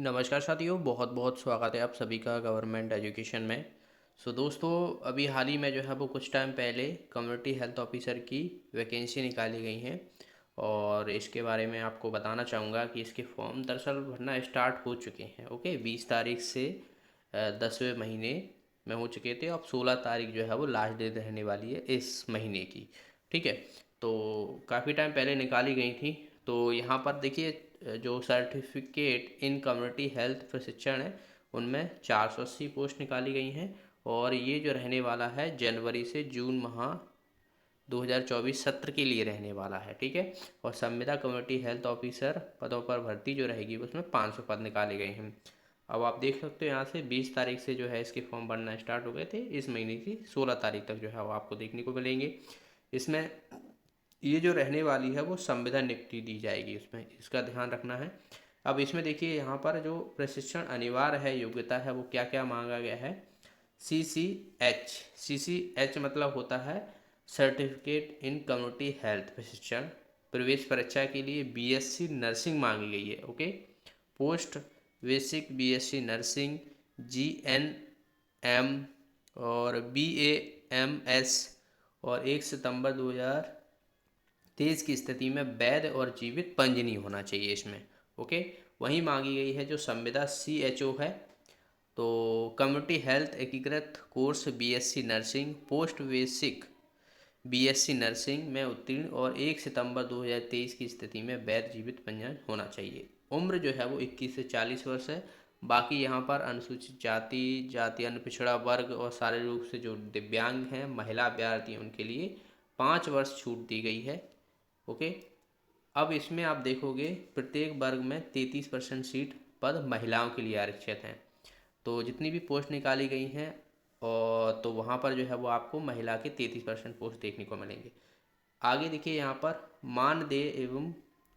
नमस्कार साथियों, बहुत बहुत स्वागत है आप सभी का गवर्नमेंट एजुकेशन में। दोस्तों, अभी हाल ही में जो है वो कुछ टाइम पहले कम्युनिटी हेल्थ ऑफिसर की वैकेंसी निकाली गई हैं और इसके बारे में आपको बताना चाहूँगा कि इसके फॉर्म दरअसल भरना स्टार्ट हो चुके हैं। ओके, 20 तारीख से 10वें महीने में हो चुके थे। अब 16 तारीख जो है वो लास्ट डेट रहने वाली है इस महीने की। ठीक है, तो काफ़ी टाइम पहले निकाली गई थी। तो यहाँ पर देखिए, जो सर्टिफिकेट इन कम्युनिटी हेल्थ प्रशिक्षण है उनमें 480 पोस्ट निकाली गई हैं और ये जो रहने वाला है जनवरी से जून माह 2024 सत्र के लिए रहने वाला है। ठीक है, और संविदा कम्युनिटी हेल्थ ऑफिसर पदों पर भर्ती जो रहेगी उसमें 500 पद निकाले गए हैं। अब आप देख सकते हो यहाँ से 20 तारीख से जो है इसके फॉर्म भरना स्टार्ट हो गए थे। इस महीने की 16 तारीख तक जो है वो आपको देखने को मिलेंगे। इसमें ये जो रहने वाली है वो संविदा नियुक्ति दी जाएगी, उसमें इसका ध्यान रखना है। अब इसमें देखिए, यहाँ पर जो प्रशिक्षण अनिवार्य है, योग्यता है, वो क्या क्या मांगा गया है। सी सी एच मतलब होता है सर्टिफिकेट इन कम्युनिटी हेल्थ प्रशिक्षण। प्रवेश परीक्षा के लिए बीएससी नर्सिंग मांगी गई है। Okay, post basic BSc nursing, GNM और बीएएमएस, और 1 सितंबर 2023 की स्थिति में वैध और जीवित पंजीयनी होना चाहिए इसमें। ओके, वहीं मांगी गई है जो संविदा सीएचओ है। तो कम्युनिटी हेल्थ एकीकृत course BSc nursing, post basic BSc nursing में उत्तीर्ण और 1 सितंबर 2023 की स्थिति में वैध जीवित पंजीयन होना चाहिए। उम्र जो है वो 21 से 40 वर्ष है। बाकी यहाँ पर अनुसूचित जाति, जाति अन्य पिछड़ा वर्ग और शारीरिक रूप से जो दिव्यांग हैं, महिला अभ्यर्थी, उनके लिए 5 वर्ष छूट दी गई है। ओके, अब इसमें आप देखोगे प्रत्येक वर्ग में 33% सीट पद महिलाओं के लिए आरक्षित हैं। तो जितनी भी पोस्ट निकाली गई हैं और तो वहाँ पर जो है वो आपको महिला के 33% पोस्ट देखने को मिलेंगे। आगे देखिए, यहाँ पर मानदेय एवं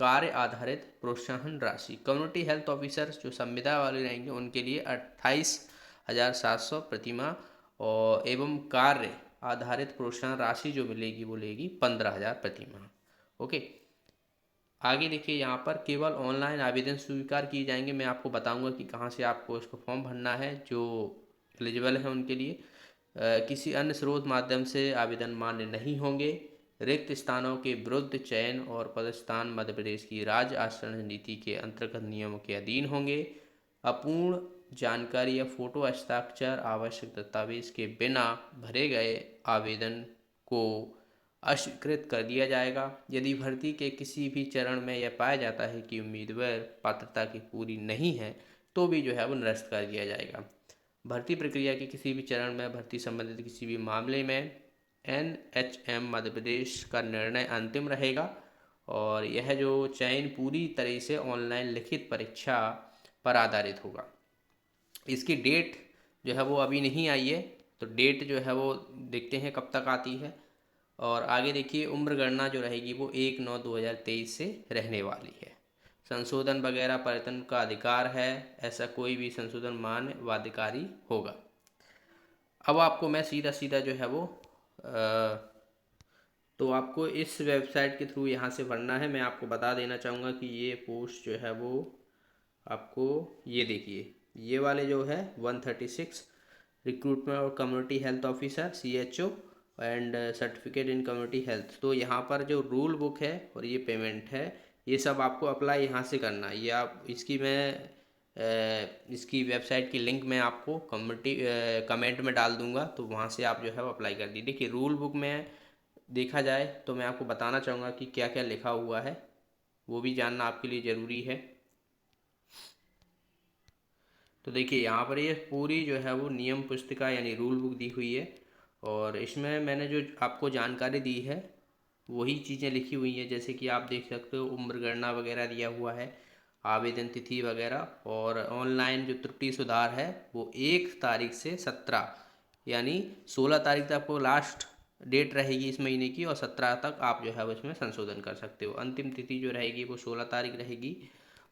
कार्य आधारित प्रोत्साहन राशि कम्युनिटी हेल्थ ऑफिसर जो संविदा वाले रहेंगे उनके लिए 28,700 प्रतिमाह, और एवं कार्य आधारित प्रोत्साहन राशि जो मिलेगी वो लेगी 15,000 प्रतिमाह। ओके, आगे देखिए, यहाँ पर केवल ऑनलाइन आवेदन स्वीकार किए जाएंगे। मैं आपको बताऊंगा कि कहाँ से आपको इसको फॉर्म भरना है। जो एलिजिबल है उनके लिए किसी अन्य स्रोत माध्यम से आवेदन मान्य नहीं होंगे। रिक्त स्थानों के विरुद्ध चयन और पदस्थान मध्य प्रदेश की राज्य आरक्षण नीति के अंतर्गत नियमों के अधीन होंगे। अपूर्ण जानकारी या फोटो हस्ताक्षर आवश्यक दस्तावेज के बिना भरे गए आवेदन को अस्वीकृत कर दिया जाएगा। यदि भर्ती के किसी भी चरण में यह पाया जाता है कि उम्मीदवार पात्रता की पूरी नहीं है तो भी जो है वो निरस्त कर दिया जाएगा। भर्ती प्रक्रिया के किसी भी चरण में भर्ती संबंधित किसी भी मामले में एनएचएम मध्य प्रदेश का निर्णय अंतिम रहेगा और यह जो चयन पूरी तरह से ऑनलाइन लिखित परीक्षा पर आधारित होगा। इसकी डेट जो है वो अभी नहीं आई है, तो डेट जो है वो देखते हैं कब तक आती है। और आगे देखिए, उम्र गणना जो रहेगी वो 1/9/2023 से रहने वाली है। संशोधन वगैरह पर्यटन का अधिकार है, ऐसा कोई भी संशोधन मान्य वाधिकारी होगा। अब आपको मैं सीधा सीधा जो है वो तो आपको इस वेबसाइट के थ्रू यहाँ से भरना है। मैं आपको बता देना चाहूँगा कि ये पोस्ट जो है वो आपको, ये देखिए, ये वाले जो है 136 रिक्रूटमेंट और community health officer CHO and certificate in community health. तो यहाँ पर जो रूल बुक है और ये पेमेंट है, ये सब आपको अप्लाई यहाँ से करना है। ये आप इसकी वेबसाइट की लिंक मैं आपको कमेंट में डाल दूंगा, तो वहाँ से आप जो है वो अप्लाई कर दीजिए। देखिए, रूल बुक में देखा जाए तो मैं आपको बताना चाहूँगा कि क्या क्या लिखा हुआ है, वो भी जानना आपके लिए ज़रूरी है। तो देखिए, यहाँ पर ये पूरी जो है वो नियम पुस्तिका यानी रूल बुक दी हुई है और इसमें मैंने जो आपको जानकारी दी है वही चीज़ें लिखी हुई हैं। जैसे कि आप देख सकते हो, उम्र गणना वगैरह दिया हुआ है, आवेदन तिथि वगैरह, और ऑनलाइन जो त्रुटि सुधार है वो 1 तारीख से 17 यानी 16 तारीख तक आपको लास्ट डेट रहेगी इस महीने की, और 17 तक आप जो है वो इसमें संशोधन कर सकते हो। अंतिम तिथि जो रहेगी वो 16 तारीख रहेगी।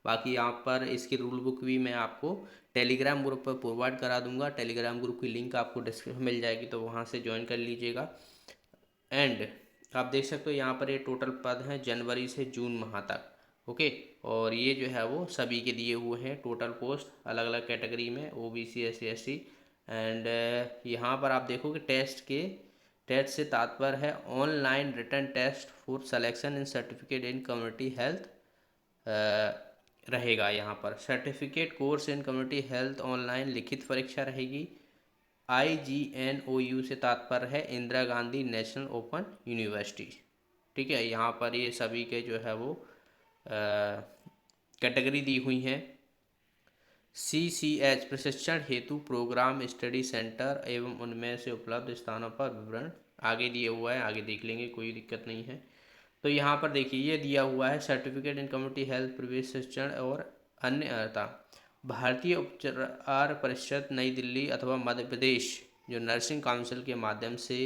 बाकी यहाँ पर इसकी रूल बुक भी मैं आपको टेलीग्राम ग्रुप पर प्रोवाइड करा दूंगा। टेलीग्राम ग्रुप की लिंक आपको डिस्क्रिप्शन मिल जाएगी, तो वहाँ से ज्वाइन कर लीजिएगा। एंड आप देख सकते हो यहाँ पर ये टोटल पद हैं जनवरी से जून माह तक। ओके, और ये जो है वो सभी के दिए हुए हैं, टोटल पोस्ट अलग अलग कैटेगरी में, ओबीसी, एससी, एसटी। एंड यहाँ पर आप देखोगे टेस्ट से तात्पर्य है online written test for selection in certificate in community health रहेगा। यहाँ पर certificate course in community health online लिखित परीक्षा रहेगी। IGNOU से तात्पर्य है Indira Gandhi National Open University. ठीक है, यहाँ पर ये सभी के जो है वो कैटेगरी दी हुई हैं। CCH प्रशिक्षण हेतु प्रोग्राम स्टडी सेंटर एवं उनमें से उपलब्ध स्थानों पर विवरण आगे दिया हुआ है, आगे देख लेंगे, कोई दिक्कत नहीं है। तो यहाँ पर देखिए ये दिया हुआ है सर्टिफिकेट इन कम्युनिटी हेल्थ प्रवेश शिक्षण और अन्य अर्हता। भारतीय उपचार परिषद नई दिल्ली अथवा मध्य प्रदेश जो नर्सिंग काउंसिल के माध्यम से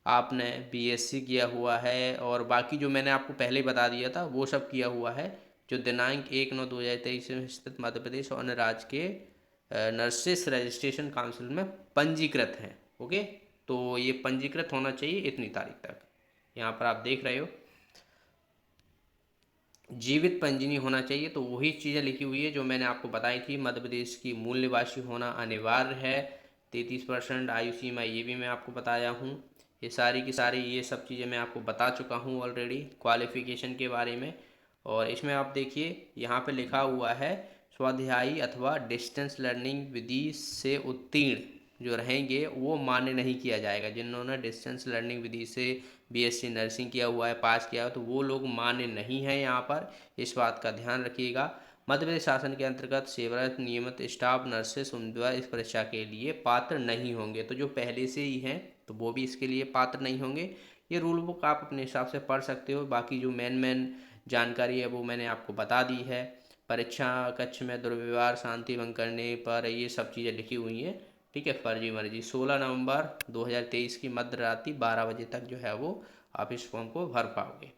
आपने BSc किया हुआ है और बाकी जो मैंने आपको पहले ही बता दिया था वो सब किया हुआ है, जो दिनांक 1/9/2023 में स्थित मध्य प्रदेश और अन्य राज्य के नर्सिस रजिस्ट्रेशन काउंसिल में पंजीकृत हैं। ओके, तो ये पंजीकृत होना चाहिए इतनी तारीख तक। यहाँ पर आप देख रहे हो जीवित पंजीयनी होना चाहिए, तो वही चीज़ें लिखी हुई है जो मैंने आपको बताई थी। मध्य प्रदेश की मूल निवासी होना अनिवार्य है। 33% आयु सीमा ये भी मैं आपको बताया हूँ। ये सारी की सारी ये सब चीज़ें मैं आपको बता चुका हूँ ऑलरेडी क्वालिफिकेशन के बारे में। और इसमें आप देखिए यहाँ पे लिखा हुआ है स्वाध्यायी अथवा डिस्टेंस लर्निंग विधि से उत्तीर्ण जो रहेंगे वो मान्य नहीं किया जाएगा। जिन्होंने डिस्टेंस लर्निंग विधि से BSc नर्सिंग किया हुआ है, पास किया है, तो वो लोग मान्य नहीं हैं। यहाँ पर इस बात का ध्यान रखिएगा। मध्य प्रदेश शासन के अंतर्गत सेवारत नियमित स्टाफ नर्सेस उम्मीदवार इस परीक्षा के लिए पात्र नहीं होंगे। तो जो पहले से ही हैं तो वो भी इसके लिए पात्र नहीं होंगे। ये रूल बुक आप अपने हिसाब से पढ़ सकते हो, बाकी जो मेन जानकारी है वो मैंने आपको बता दी है। परीक्षा कक्ष में दुर्व्यवहार, शांति भंग करने पर ये सब चीज़ें लिखी हुई हैं। ठीक है, फर्जी मर्जी 16 नवंबर 2023 की मध्य रात्रि 12 बजे तक जो है वो आप इस फॉर्म को भर पाओगे।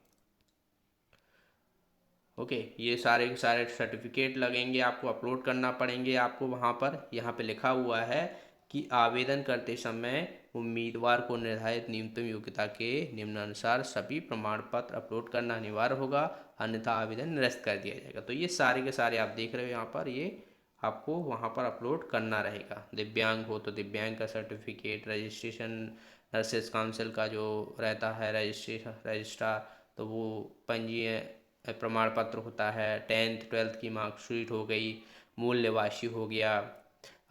ओके, ये सारे के सारे सर्टिफिकेट लगेंगे, आपको अपलोड करना पड़ेंगे। आपको वहाँ पर यहाँ पे लिखा हुआ है कि आवेदन करते समय उम्मीदवार को निर्धारित न्यूनतम योग्यता के निम्नानुसार सभी प्रमाण पत्र अपलोड करना अनिवार्य होगा, अन्यथा आवेदन निरस्त कर दिया जाएगा। तो ये सारे के सारे आप देख रहे हो यहाँ पर, ये आपको वहाँ पर अपलोड करना रहेगा। दिव्यांग हो तो दिव्यांग का सर्टिफिकेट, रजिस्ट्रेशन नर्सेस काउंसिल का जो रहता है रजिस्ट्रार, तो वो पंजीयन प्रमाण पत्र होता है। 10th 12th की मार्कशीट हो गई, मूल निवासी हो गया,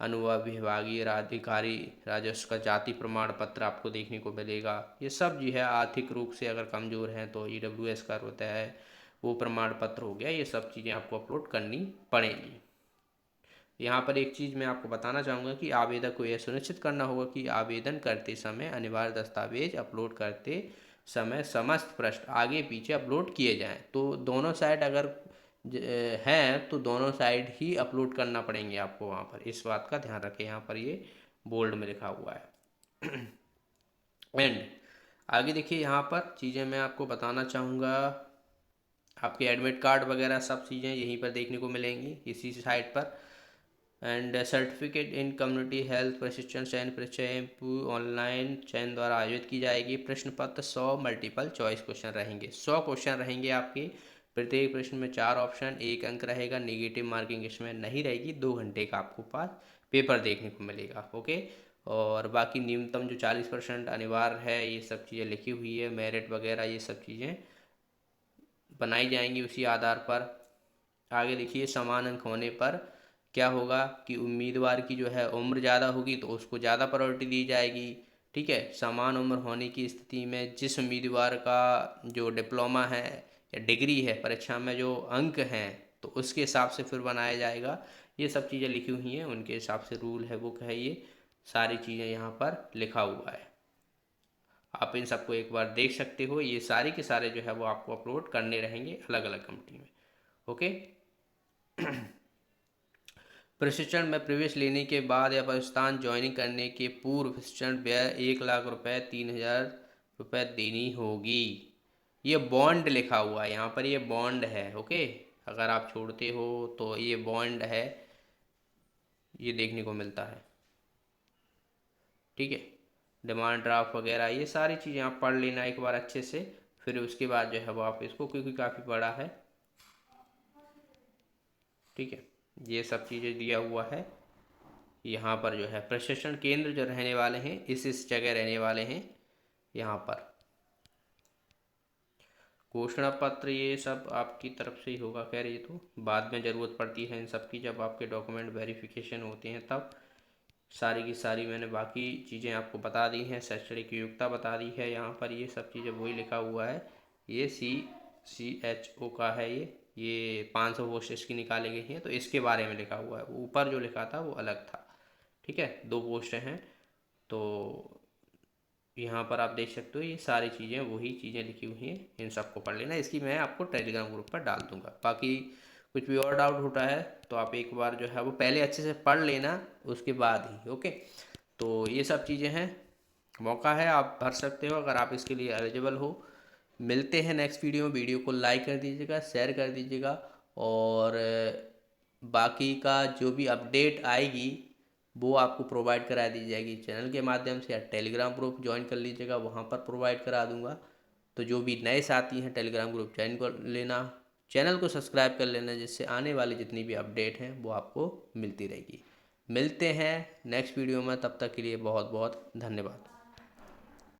अनुभव विभागीय अधिकारी राजस्व का जाति प्रमाण पत्र आपको देखने को मिलेगा। ये सब जो है आर्थिक रूप से अगर कमज़ोर हैं तो EWS का होता है वो प्रमाण पत्र हो गया। ये सब चीज़ें आपको अपलोड करनी पड़ेंगी। यहाँ पर एक चीज़ मैं आपको बताना चाहूँगा कि आवेदक को यह सुनिश्चित करना होगा कि आवेदन करते समय अनिवार्य दस्तावेज अपलोड करते समय समस्त पृष्ठ आगे पीछे अपलोड किए जाएं। तो दोनों साइड अगर हैं तो दोनों साइड ही अपलोड करना पड़ेंगे आपको वहाँ पर, इस बात का ध्यान रखें। यहाँ पर ये बोल्ड में लिखा हुआ है। एंड आगे देखिए यहाँ पर चीज़ें मैं आपको बताना चाहूँगा। आपके एडमिट कार्ड वगैरह सब चीज़ें यहीं पर देखने को मिलेंगी इसी साइट पर। And certificate in community health प्रशिक्षण चयन परीक्षा ऑनलाइन चयन द्वारा आयोजित की जाएगी। प्रश्न पत्र 100 मल्टीपल चॉइस क्वेश्चन रहेंगे। 100 क्वेश्चन रहेंगे आपके, प्रत्येक प्रश्न में 4 ऑप्शन, 1 अंक रहेगा। नेगेटिव मार्किंग इसमें नहीं रहेगी। 2 घंटे का आपको पास पेपर देखने को मिलेगा। ओके, और बाकी न्यूनतम जो 40% अनिवार्य है, ये सब चीज़ें लिखी हुई है। मेरिट वगैरह ये सब चीज़ें बनाई जाएंगी उसी आधार पर। आगे देखिए समान अंक होने पर क्या होगा कि उम्मीदवार की जो है उम्र ज़्यादा होगी तो उसको ज़्यादा प्रायोरिटी दी जाएगी। ठीक है, समान उम्र होने की स्थिति में जिस उम्मीदवार का जो डिप्लोमा है या डिग्री है परीक्षा में जो अंक हैं तो उसके हिसाब से फिर बनाया जाएगा। ये सब चीज़ें लिखी हुई हैं, उनके हिसाब से रूल है वो है। ये सारी चीज़ें यहाँ पर लिखा हुआ है, आप इन सबको एक बार देख सकते हो। ये सारे के सारे जो है वो आपको अपलोड करने रहेंगे अलग अलग कंपनी में। ओके, प्रशिक्षण में प्रवेश लेने के बाद या प्रस्थान ज्वाइनिंग करने के पूर्व प्रशिक्षण व्यय 1,00,000 रुपये 3,000 रुपये देनी होगी। ये बॉन्ड लिखा हुआ है यहाँ पर, ये बॉन्ड है। ओके, अगर आप छोड़ते हो तो ये बॉन्ड है, ये देखने को मिलता है। ठीक है, डिमांड ड्राफ्ट वगैरह ये सारी चीज़ें आप पढ़ लेना एक बार अच्छे से, फिर उसके बाद जो है वो आप इसको, क्योंकि काफ़ी बड़ा है ठीक है, ये सब चीज़ें दिया हुआ है। यहाँ पर जो है प्रशिक्षण केंद्र जो रहने वाले हैं इस जगह रहने वाले हैं यहाँ पर। घोषणा पत्र ये सब आपकी तरफ से ही होगा, खैर ये तो बाद में ज़रूरत पड़ती है इन सब की, जब आपके डॉक्यूमेंट वेरिफिकेशन होते हैं तब। सारी की सारी मैंने बाकी चीज़ें आपको बता दी हैं, शैक्षणिक योग्यता बता दी है। यहाँ पर ये सब चीज़ें वही लिखा हुआ है, ये CHO का है, ये 500 पोस्ट इसकी निकाली गई हैं तो इसके बारे में लिखा हुआ है। ऊपर जो लिखा था वो अलग था। ठीक है, 2 पोस्टें हैं तो यहाँ पर आप देख सकते हो ये सारी चीज़ें वही चीज़ें लिखी हुई हैं, इन सबको पढ़ लेना। इसकी मैं आपको टेलीग्राम ग्रुप पर डाल दूँगा। बाकी कुछ भी और डाउट होता है तो आप एक बार जो है वो पहले अच्छे से पढ़ लेना उसके बाद ही। ओके, तो ये सब चीज़ें हैं, मौका है, आप भर सकते हो अगर आप इसके लिए एलिजिबल हो। मिलते हैं नेक्स्ट वीडियो में। वीडियो को लाइक कर दीजिएगा, शेयर कर दीजिएगा, और बाकी का जो भी अपडेट आएगी वो आपको प्रोवाइड करा दी जाएगी चैनल के माध्यम से, या टेलीग्राम ग्रुप ज्वाइन कर लीजिएगा, वहाँ पर प्रोवाइड करा दूँगा। तो जो भी नए साथी हैं टेलीग्राम ग्रुप ज्वाइन कर लेना, चैनल को सब्सक्राइब कर लेना, जिससे आने वाली जितनी भी अपडेट हैं वो आपको मिलती रहेगी। मिलते हैं नेक्स्ट वीडियो में, तब तक के लिए बहुत बहुत धन्यवाद।